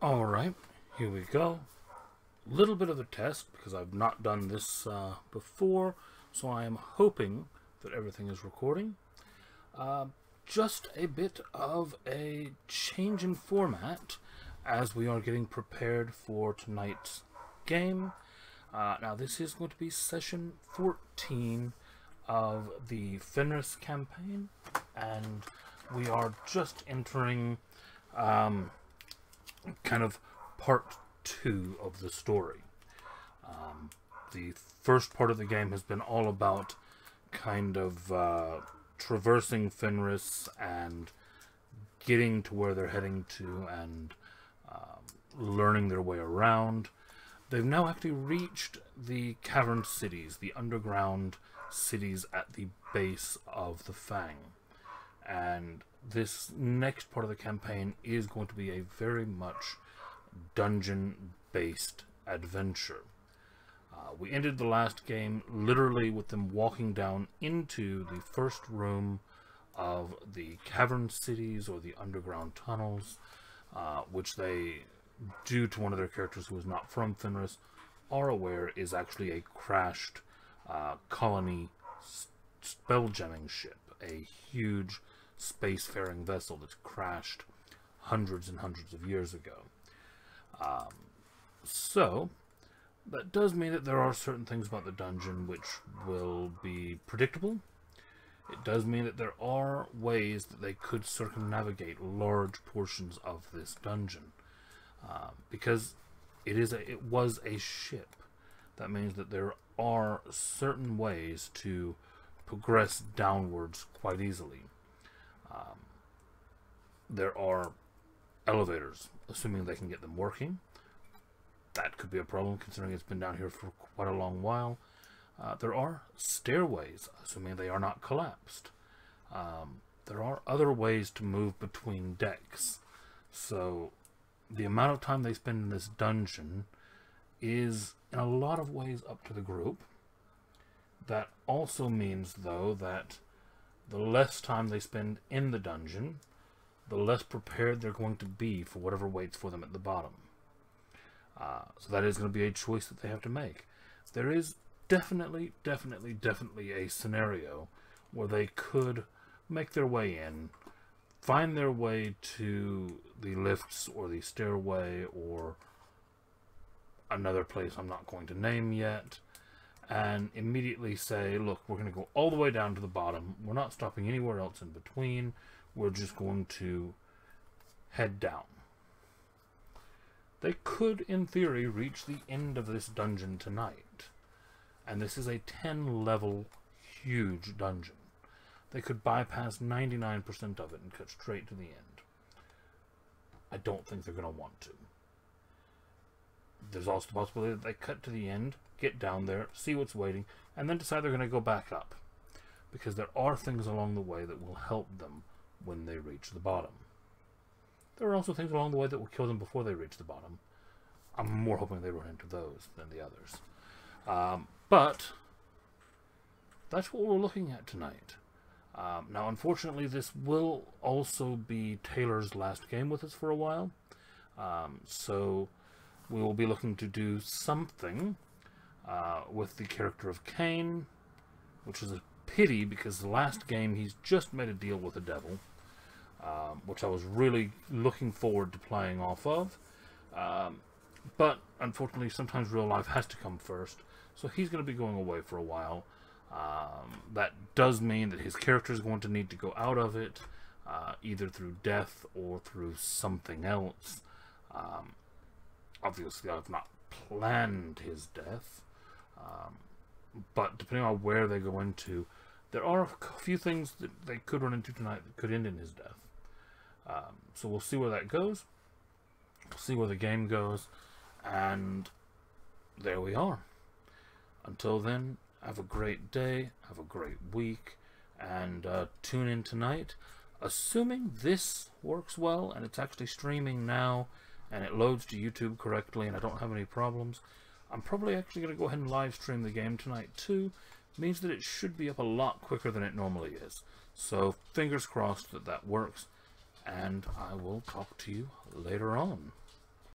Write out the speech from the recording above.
Alright, here we go. Little bit of a test because I've not done this before, so I am hoping that everything is recording. Just a bit of a change in format as we are getting prepared for tonight's game. Now this is going to be session 14 of the Fenris campaign, and we are just entering kind of part 2 of the story. The first part of the game has been all about kind of traversing Fenris and getting to where they're heading to and learning their way around. They've now actually reached the cavern cities, the underground cities at the base of the Fang. And this next part of the campaign is going to be a very much dungeon-based adventure. We ended the last game literally with them walking down into the first room of the cavern cities or the underground tunnels, which they, due to one of their characters who is not from Fenris, are aware is actually a crashed colony spelljamming ship, a huge spacefaring vessel that's crashed hundreds and hundreds of years ago. So that does mean that there are certain things about the dungeon which will be predictable. It does mean that there are ways that they could circumnavigate large portions of this dungeon, because it was a ship. That means that there are certain ways to progress downwards quite easily. There are elevators, assuming they can get them working. That could be a problem considering it's been down here for quite a long while. There are stairways, assuming they are not collapsed. There are other ways to move between decks. So the amount of time they spend in this dungeon is in a lot of ways up to the group. That also means, though, that the less time they spend in the dungeon, the less prepared they're going to be for whatever waits for them at the bottom. So that is going to be a choice that they have to make. There is definitely a scenario where they could make their way in, find their way to the lifts or the stairway or another place I'm not going to name yet, and immediately say, look, we're going to go all the way down to the bottom. We're not stopping anywhere else in between. We're just going to head down. They could, in theory, reach the end of this dungeon tonight. And this is a 10-level, huge dungeon. They could bypass 99% of it and cut straight to the end. I don't think they're going to want to. There's also the possibility that they cut to the end, get down there, see what's waiting, and then decide they're going to go back up. Because there are things along the way that will help them when they reach the bottom. There are also things along the way that will kill them before they reach the bottom. I'm more hoping they run into those than the others. But that's what we're looking at tonight. Now, unfortunately, this will also be Taylor's last game with us for a while. So we will be looking to do something with the character of Cain, which is a pity because the last game he's just made a deal with the devil, which I was really looking forward to playing off of. But unfortunately, sometimes real life has to come first, so he's going to be going away for a while. That does mean that his character is going to need to go out of it, either through death or through something else. Obviously, I've not planned his death, but depending on where they go into, there are a few things that they could run into tonight that could end in his death. So we'll see where that goes. We'll see where the game goes. And there we are. Until then, have a great day, have a great week, and tune in tonight. Assuming this works well and it's actually streaming now and it loads to YouTube correctly and I don't have any problems, I'm probably actually going to go ahead and live stream the game tonight too. It means that it should be up a lot quicker than it normally is. So fingers crossed that that works, and I will talk to you later on.